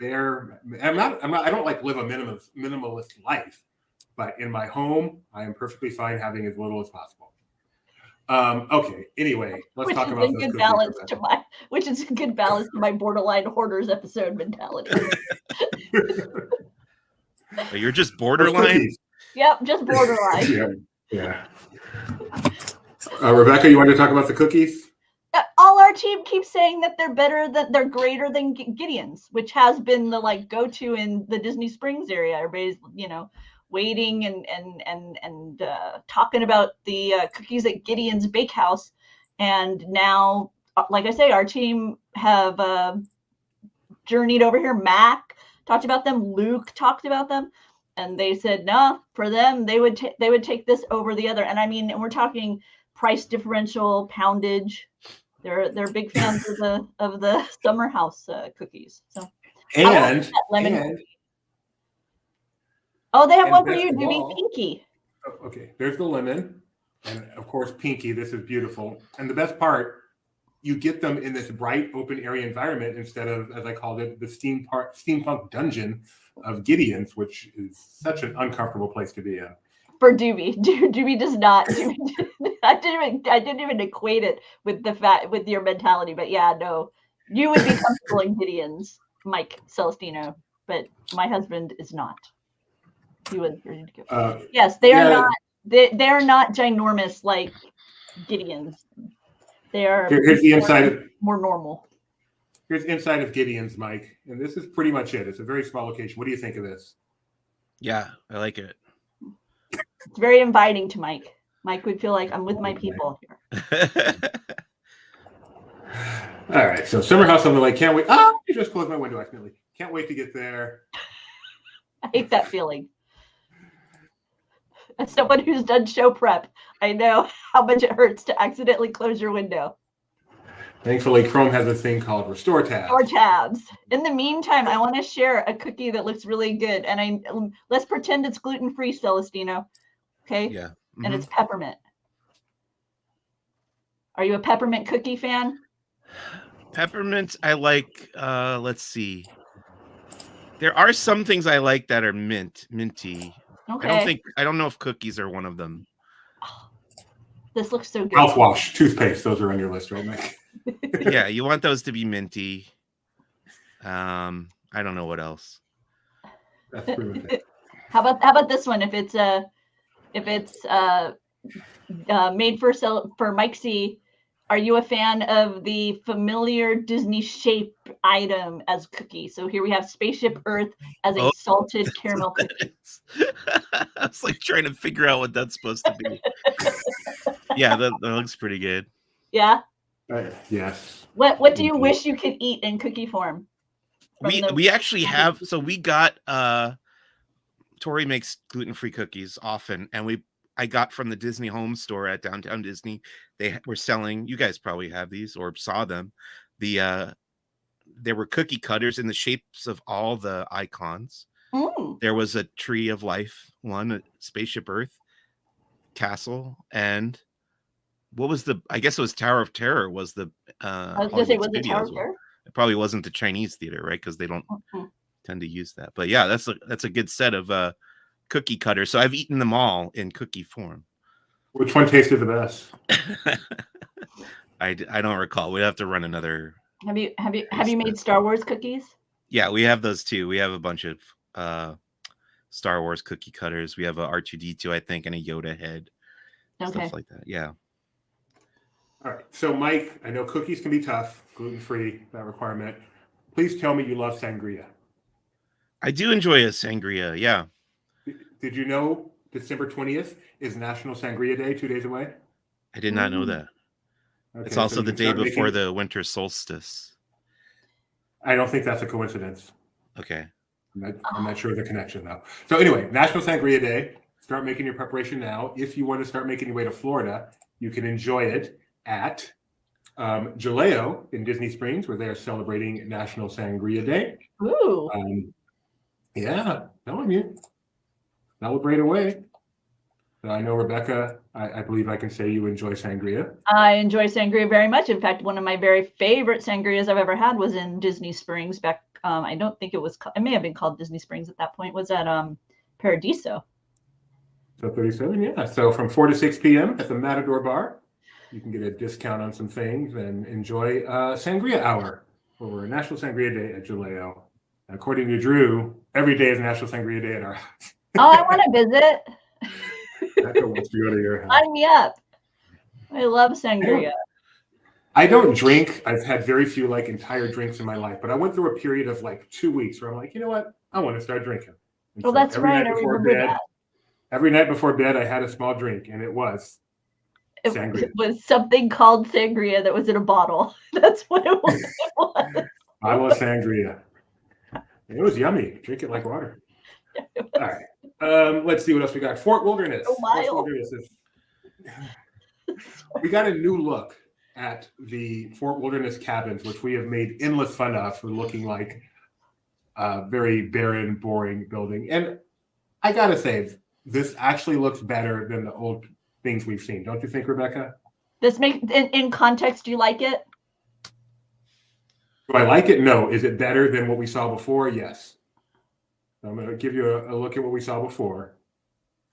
There, I don't like live a minimalist life, but in my home, I am perfectly fine having as little as possible. Okay. Anyway, let's talk about those cookies. Which is a good balance to my borderline hoarders episode mentality. You're just borderline. Yep, just borderline. Yeah. Rebecca, you want to talk about the cookies? All our team keeps saying that they're greater than Gideon's, which has been the go-to in the Disney Springs area. Everybody's waiting and talking about the cookies at Gideon's Bakehouse, and now, like I say, our team have journeyed over here. Mac talked about them. Luke talked about them, and they said no, for them they would take this over the other. And I mean, and we're talking price differential, poundage. They're big fans of the Summerhouse cookies. So and oh, they have one for you, Juby. Pinky. Oh, okay, there's the lemon, and of course Pinky. This is beautiful, and the best part, you get them in this bright, open area environment instead of, as I called it, the steampunk dungeon of Gideon's, which is such an uncomfortable place to be in. For Doobie. Doobie does not. I didn't even equate it with your mentality, but yeah, no, you would be comfortable in Gideon's, Mike Celestino, but my husband is not. He was ready to go. Yes, they are not. They are not ginormous like Gideon's. They are. Here's the inside. More normal. Here's inside of Gideon's, Mike, and this is pretty much it. It's a very small location. What do you think of this? Yeah, I like it. It's very inviting to Mike. Mike would feel like I'm with my people here. All right, so Summerhouse on the lake. Can't wait. I just closed my window accidentally. Can't wait to get there. I hate that feeling. As someone who's done show prep, I know how much it hurts to accidentally close your window. Thankfully, Chrome has a thing called Restore Tabs. Restore Tabs. In the meantime, I want to share a cookie that looks really good, and let's pretend it's gluten-free, Celestino. Okay. Yeah. Mm-hmm. And it's peppermint. Are you a peppermint cookie fan? Peppermint, I like. Let's see. There are some things I like that are minty. Okay. I don't know if cookies are one of them. Oh, this looks so good. Mouthwash, toothpaste, those are on your list, right, Mike? Yeah, you want those to be minty. I don't know what else. That's pretty much it. How about this one? If it's made for Mike C, are you a fan of the familiar Disney shape item as cookie? So here we have Spaceship Earth as a salted caramel cookie. I was like trying to figure out what that's supposed to be. Yeah, that looks pretty good. Yeah. Yes. What do you wish you could eat in cookie form? We actually have. So we got. Tori makes gluten-free cookies often, and I got from the Disney Home Store at Downtown Disney. They were selling. You guys probably have these or saw them. There were cookie cutters in the shapes of all the icons. Mm. There was a Tree of Life one, a Spaceship Earth, Castle, and what was I guess it was Tower of Terror was the. I was going to say, was it Tower of Terror? It probably wasn't the Chinese theater, right? Because they don't tend to use that. But yeah, that's a good set of cookie cutters. So I've eaten them all in cookie form. Which one tasted the best? I don't recall. We'd have to run another. Have you made Star Wars cookies? Yeah, we have those too. We have a bunch of Star Wars cookie cutters. We have a R2D2, I think, and a Yoda head. Okay. Stuff like that. Yeah. All right. So, Mike, I know cookies can be tough, gluten-free, that requirement. Please tell me you love sangria. I do enjoy a sangria. Yeah. Did you know December 20th is National Sangria Day, 2 days away? I did not know that. Okay, it's also so the day before the winter solstice. I don't think that's a coincidence. Okay. I'm not sure of the connection, though. So anyway, National Sangria Day. Start making your preparation now. If you want to start making your way to Florida, you can enjoy it at Jaleo in Disney Springs, where they are celebrating National Sangria Day. Ooh. Yeah, telling you, celebrate away. I know, Rebecca, I believe I can say you enjoy sangria. I enjoy sangria very much. In fact, one of my very favorite sangrias I've ever had was in Disney Springs back. I don't think it was. It may have been called Disney Springs at that point. Was at Paradiso. So 37, yeah. So from 4 to 6 p.m. at the Matador Bar, you can get a discount on some things and enjoy Sangria Hour for National Sangria Day at Jaleo. According to Drew, every day is National Sangria Day at our house. Oh, I want to visit. Becca wants to go to your house. Sign me up. I love sangria. I don't drink. I've had very few like entire drinks in my life, but I went through a period of like 2 weeks where I'm like, you know what? I want to start drinking. And Well, so that's every right. night I before remember bed- that. Every night before bed, I had a small drink, and it was sangria. It was something called sangria that was in a bottle. That's what it was. Bottle of sangria. It was yummy. Drink it like water. All right. Let's see what else we got. Fort Wilderness. So mild. Fort Wilderness we got a new look at the Fort Wilderness cabins, which we have made endless fun of for looking like a very barren, boring building. And I got to say, this actually looks better than the old things we've seen. Don't you think, Rebecca? This makes in context. Do you like it? Do I like it? No. Is it better than what we saw before? Yes. I'm going to give you a look at what we saw before.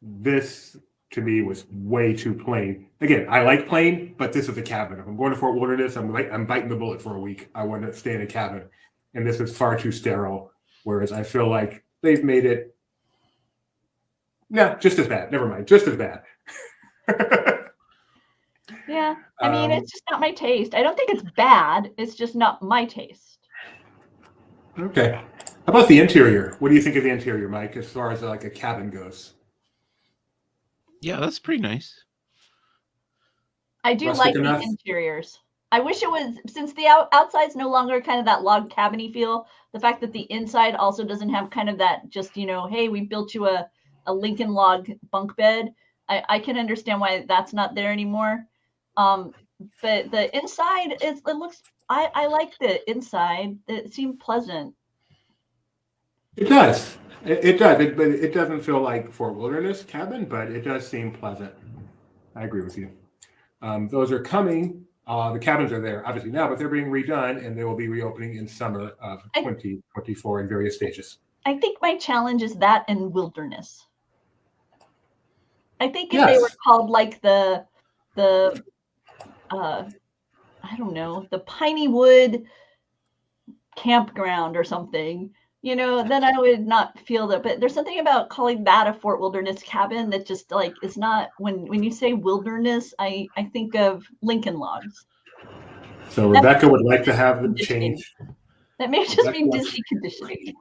This, to me, was way too plain. Again, I like plain, but this is a cabin. If I'm going to Fort Wilderness, I'm biting the bullet for a week. I want to stay in a cabin. And this is far too sterile, whereas I feel like they've made it, just as bad. Never mind. Just as bad. Yeah. I mean, it's just not my taste. I don't think it's bad. It's just not my taste. Okay. How about the interior? What do you think of the interior, Mike, as far as like a cabin goes? Yeah, that's pretty nice. I do Rustic like enough? the interiors. I wish it was, since the outside's no longer kind of that log cabin-y feel, the fact that the inside also doesn't have kind of that just, hey, we built you a Lincoln log bunk bed. I can understand why that's not there anymore. But the inside, it looks, I like the inside. It seemed pleasant. It does. It does. But it doesn't feel like Fort Wilderness cabin, but it does seem pleasant. I agree with you. Those are coming. The cabins are there, obviously, now, but they're being redone, and they will be reopening in summer of 2024 in various stages. I think my challenge is that and wilderness. I think if they were called like the I don't know, the Piney Wood campground or something, then I would not feel that. But there's something about calling that a Fort Wilderness cabin that just like is not, when you say wilderness, I think of Lincoln logs. So Rebecca would like to have them change. That may just be Disney conditioning.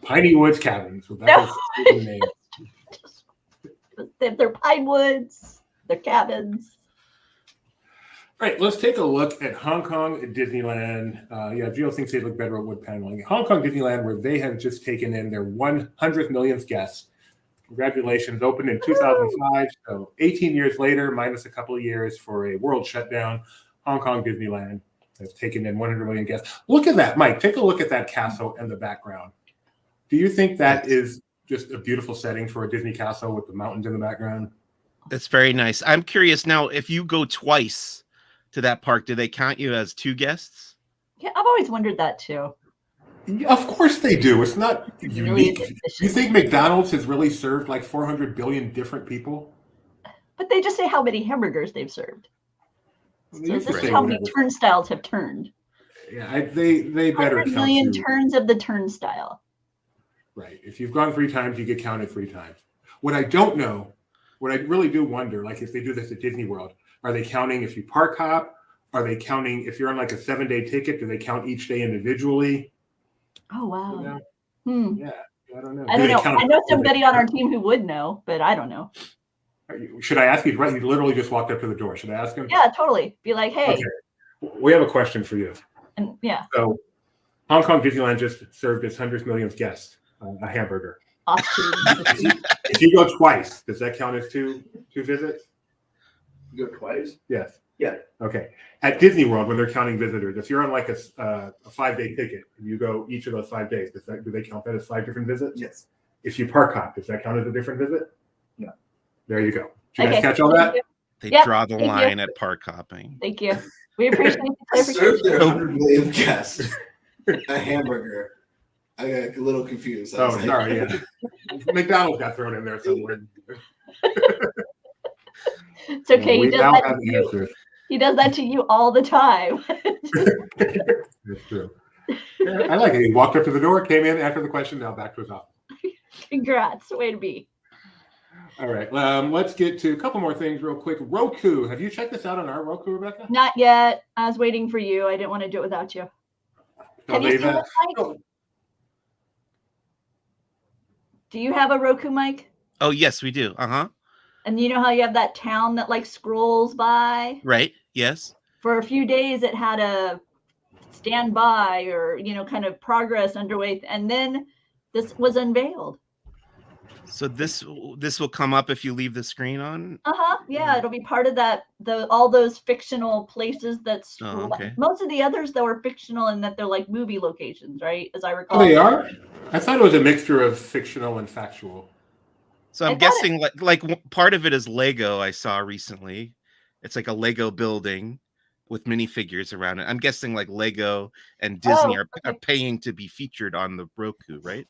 Piney Woods cabins. Rebecca's name. They're pine woods, they're cabins. All right, let's take a look at Hong Kong Disneyland. Gio thinks they look better at wood paneling. Hong Kong Disneyland, where they have just taken in their 100th millionth guest. Congratulations, opened in 2005, so 18 years later, minus a couple of years for a world shutdown. Hong Kong Disneyland has taken in 100 million guests. Look at that, Mike. Take a look at that castle in the background. Do you think that is just a beautiful setting for a Disney castle with the mountains in the background? That's very nice. I'm curious now, if you go twice to that park, do they count you as 2 guests? Yeah, I've always wondered that too. Yeah, of course they do. It's not unique. You think McDonald's has really served like 400 billion different people? But they just say how many hamburgers they've served. So this is how many turnstiles have turned. Yeah, they better 100 count million you. turns of the turnstile. Right. If you've gone 3 times, you get counted 3 times. What I don't know, what I really do wonder, like if they do this at Disney World, are they counting if you park hop? Are they counting if you're on like a 7-day ticket? Do they count each day individually? Oh, wow. Yeah, I don't know. I don't know. I know somebody on our team who would know, but I don't know. Should I ask you? Right, you literally just walked up to the door. Should I ask him? Yeah, totally. Be like, hey. Okay. We have a question for you. And yeah. So, Hong Kong Disneyland just served its 100th millionth guest a hamburger. If you go twice, does that count as two visits? You go twice? Yes. Yeah. Okay. At Disney World, when they're counting visitors, if you're on like a 5-day ticket and you go each of those 5 days, do they count that as 5 different visits? Yes. If you park hop, does that count as a different visit? No. There you go. Did you guys Okay. catch all that? They Yep, draw the thank you. line at park hopping. Thank you. We appreciate the I served their clarification. 100 millionth guest a hamburger. I got a little confused. I Oh, was like, sorry. Yeah. McDonald's got thrown in there somewhere. It's okay. We He does now that have to you. answers. He does that to you all the time. That's true. Yeah, I like it. He walked up to the door, came in, answered the question, now back to his office. Congrats. Way to be. All right. Let's get to a couple more things real quick. Roku. Have you checked this out on our Roku, Rebecca? Not yet. I was waiting for you. I didn't want to do it without you. No, Have you they've, seen it, Mike? Do you have a Roku, Mike? Oh, yes, we do. Uh-huh. And you know how you have that town that like scrolls by? Right. Yes. For a few days, it had a standby or, kind of progress underway. And then this was unveiled. So this will come up if you leave the screen on. Yeah, it'll be part of that. All those fictional places that's okay. Most of the others though are fictional in that they're like movie locations, right? As I recall. Oh, they are? I thought it was a mixture of fictional and factual. So I'm guessing like part of it is Lego. I saw recently. It's like a Lego building with minifigures around it. I'm guessing like Lego and Disney are paying to be featured on the Roku, right?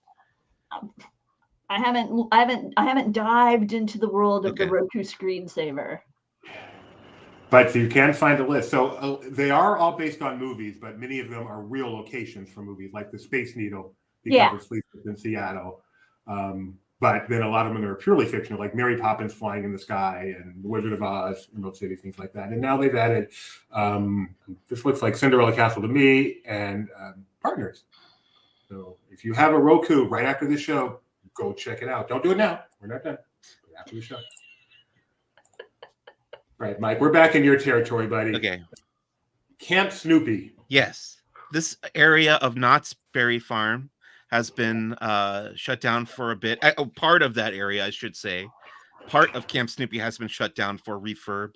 I haven't dived into the world of the Roku screensaver. But you can find a list. So they are all based on movies, but many of them are real locations for movies, like the Space Needle, because of Sleepless in Seattle. But then a lot of them are purely fictional, like Mary Poppins Flying in the Sky and The Wizard of Oz, Emerald City, things like that. And now they've added, this looks like Cinderella Castle to me, and Partners. So if you have a Roku right after this show, go check it out. Don't do it now. We're not done. But after the show. Right, Mike, we're back in your territory, buddy. Okay. Camp Snoopy. Yes. This area of Knott's Berry Farm has been shut down for a bit. Part of that area, I should say. Part of Camp Snoopy has been shut down for refurb.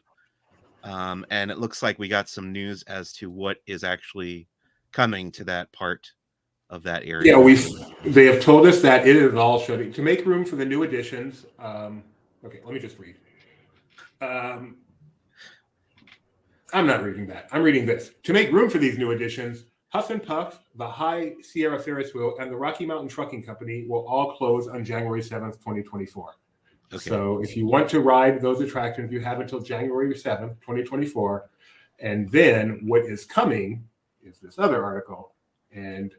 And it looks like we got some news as to what is actually coming to that part of that area. Yeah, they have told us that it is all shutting to make room for the new additions. Okay, let me just read. I'm not reading that. I'm reading this. To make room for these new additions, Huff and Puff, the High Sierra Ferris Wheel, and the Rocky Mountain Trucking Company will all close on January 7th, 2024. Okay. So if you want to ride those attractions, you have until January 7th, 2024. And then what is coming is this other article. And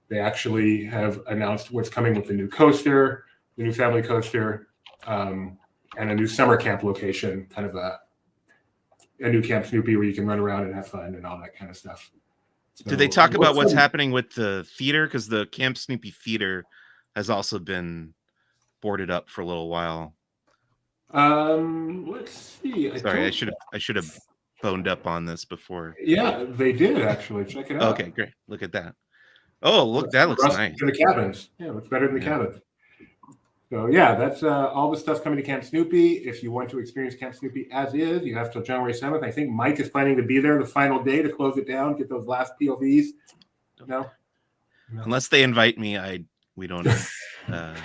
they actually have announced what's coming with the new coaster, the new family coaster, and a new summer camp location, kind of a new Camp Snoopy where you can run around and have fun and all that kind of stuff. So, did they talk about what's happening with the theater? Because the Camp Snoopy theater has also been boarded up for a little while. Let's see. Sorry, I should have phoned up on this before. Yeah, they did actually. Check it out. Okay, great. Look at that. Oh, look, that looks nice. In the cabins. Yeah, it looks better than the cabins. So yeah, that's all the stuff coming to Camp Snoopy. If you want to experience Camp Snoopy as is, you have till January 7th. I think Mike is planning to be there the final day to close it down, get those last POVs. No? Unless they invite me, we don't have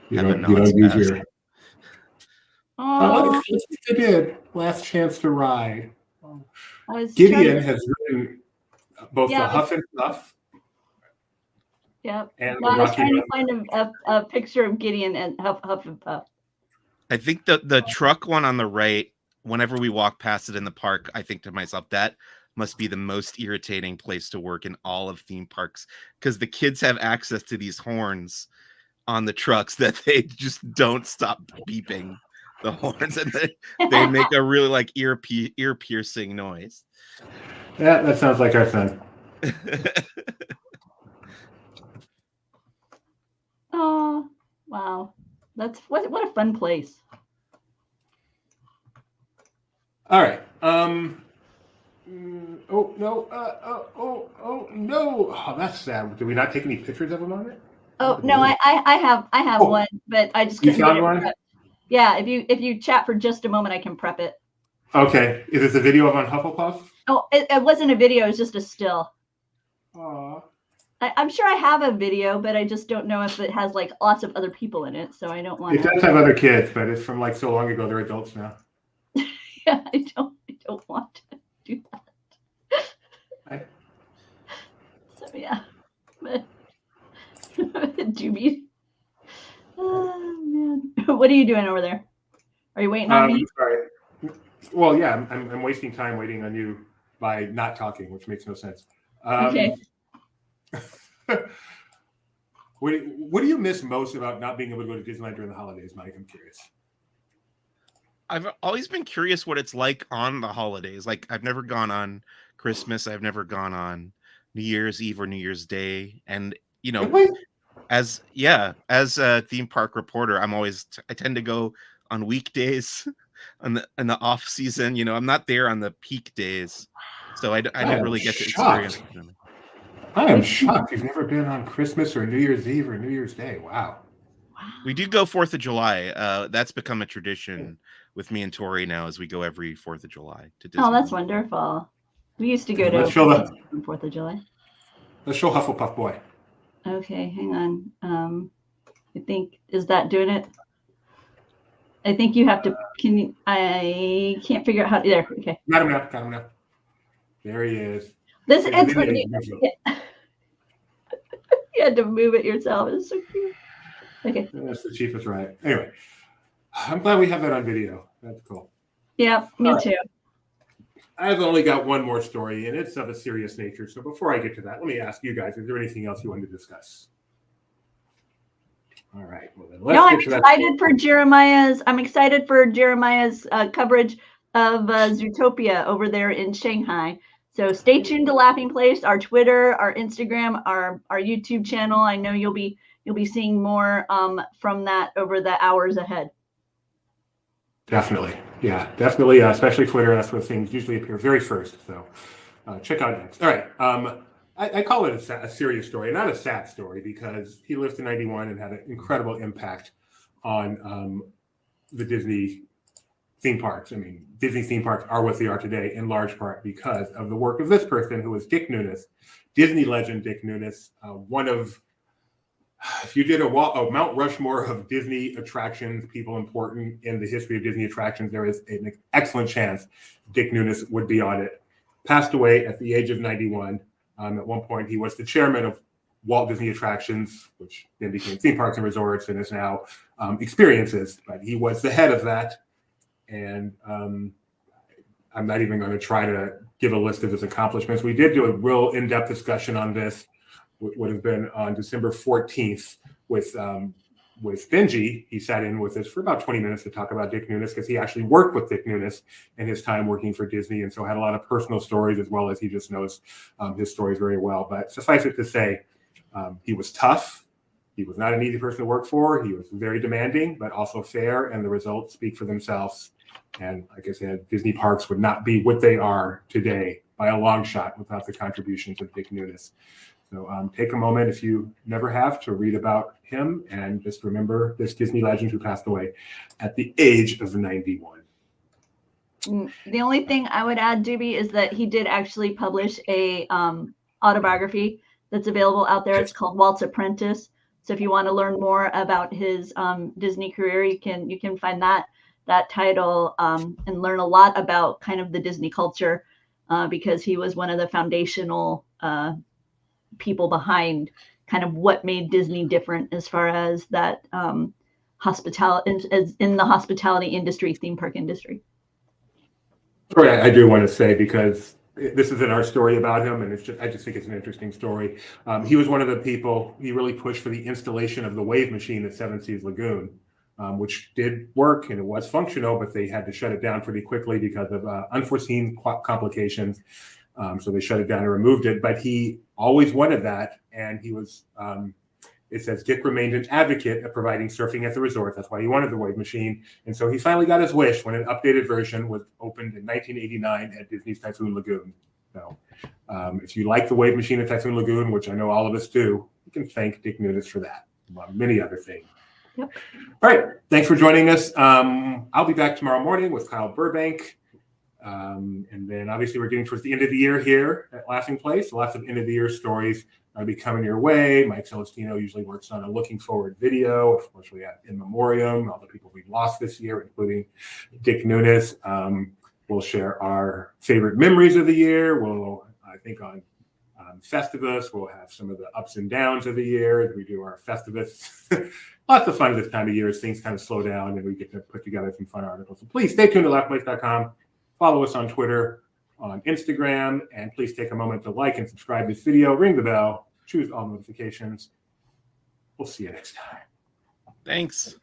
you don't use your... Oh, they did. Last chance to ride. Gideon has written both the Huff and Puff. Yep. And I was trying to find a picture of Gideon and Huff and Puff. I think the truck one on the right, whenever we walk past it in the park, I think to myself, that must be the most irritating place to work in all of theme parks, because the kids have access to these horns on the trucks that they just don't stop beeping the horns, and they make a really like ear piercing noise. Yeah, that sounds like our son. Oh, wow. That's what a fun place. All right. Oh no. Oh no. Oh, that's sad. Did we not take any pictures of them on it? Oh no, I have one, but I just couldn't found one? Yeah, if you chat for just a moment, I can prep it. Okay. Is this a video of on Hufflepuff? Oh, it wasn't a video. It was just a still. Aw. I'm sure I have a video, but I just don't know if it has like lots of other people in it. So I don't want It does have other kids, but it's from like so long ago. They're adults now. Yeah, I don't want to do that. Right. So yeah, but Doobie. Oh man, what are you doing over there? Are you waiting on me? Sorry. Well, yeah, I'm wasting time waiting on you by not talking, which makes no sense. Okay. What do you miss most about not being able to go to Disneyland during the holidays, Mike? I'm curious. I've always been curious what it's like on the holidays. Like I've never gone on Christmas. I've never gone on New Year's Eve or New Year's Day. And you know, Really? as a theme park reporter, I tend to go on weekdays in the off season. You know, I'm not there on the peak days, so I don't really get to experience it. I am shocked you've never been on Christmas or New Year's Eve or New Year's Day. Wow. We do go 4th of July. That's become a tradition with me and Tori now, as we go every 4th of July to Disney. Oh, that's wonderful. We used to go to Let's show on 4th of July. Let's show Hufflepuff Boy. Okay, hang on. I think, is that doing it? I think you have to, I can't figure out how to, there, okay. Got him now. There he is. It's you had to move it yourself. It's so cute. Okay. That's the cheapest ride. Anyway, I'm glad we have that on video. That's cool. Yeah, me too. I've only got one more story, and it's of a serious nature. So before I get to that, let me ask you guys, is there anything else you want to discuss? All right. Well, then let's get to that. I'm excited for Jeremiah's coverage of Zootopia over there in Shanghai. So stay tuned to Laughing Place, our Twitter, our Instagram, our YouTube channel. I know you'll be seeing more from that over the hours ahead. Definitely. Yeah, definitely. Especially Twitter. That's where things usually appear very first. So check out X. All right. I call it a serious story, not a sad story, because he lived to 91 and had an incredible impact on the Disney theme parks. I mean, Disney theme parks are what they are today in large part because of the work of this person who was Dick Nunis, Disney legend Dick Nunis, one of, if you did a Mount Rushmore of Disney attractions, people important in the history of Disney attractions, there is an excellent chance Dick Nunis would be on it. Passed away at the age of 91. At one point, he was the chairman of Walt Disney Attractions, which then became Theme Parks and Resorts and is now Experiences. But he was the head of that. And I'm not even going to try to give a list of his accomplishments. We did do a real in-depth discussion on this, would have been on December 14th with Benji. He sat in with us for about 20 minutes to talk about Dick Nunis because he actually worked with Dick Nunis in his time working for Disney, and so had a lot of personal stories as well as he just knows his stories very well. But suffice it to say, he was tough. He was not an easy person to work for. He was very demanding, but also fair, and the results speak for themselves. And like I said, Disney parks would not be what they are today by a long shot without the contributions of Dick Nunis. So take a moment, if you never have, to read about him and just remember this Disney legend who passed away at the age of 91. The only thing I would add, Doobie, is that he did actually publish a autobiography that's available out there. It's called Walt's Apprentice. So if you want to learn more about his Disney career, you can find that title and learn a lot about kind of the Disney culture because he was one of the foundational people behind kind of what made Disney different as far as that hospitality in the hospitality industry, theme park industry. Sorry, I do want to say, because this isn't our story about him, and I just think it's an interesting story. He was one of the people, he really pushed for the installation of the wave machine at Seven Seas Lagoon, which did work and it was functional, but they had to shut it down pretty quickly because of unforeseen complications. So they shut it down and removed it, but he always wanted that. And he was, it says Dick remained an advocate of providing surfing at the resort. That's why he wanted the wave machine. And so he finally got his wish when an updated version was opened in 1989 at Disney's Typhoon Lagoon. So if you like the wave machine at Typhoon Lagoon, which I know all of us do, you can thank Dick Nunis for that, among many other things. Yep. All right. Thanks for joining us. I'll be back tomorrow morning with Kyle Burbank. And then obviously we're getting towards the end of the year here at Laughing Place. Lots of end of the year stories are be coming your way. Mike Celestino usually works on a looking forward video. Of course, we have In Memoriam, all the people we've lost this year, including Dick Nunis. We'll share our favorite memories of the year. We'll, I think on Festivus, we'll have some of the ups and downs of the year as we do our Festivus. Lots of fun this time of year as things kind of slow down and we get to put together some fun articles. So please stay tuned to laughplace.com. Follow us on Twitter, on Instagram, and please take a moment to like and subscribe this video. Ring the bell, choose all notifications. We'll see you next time. Thanks.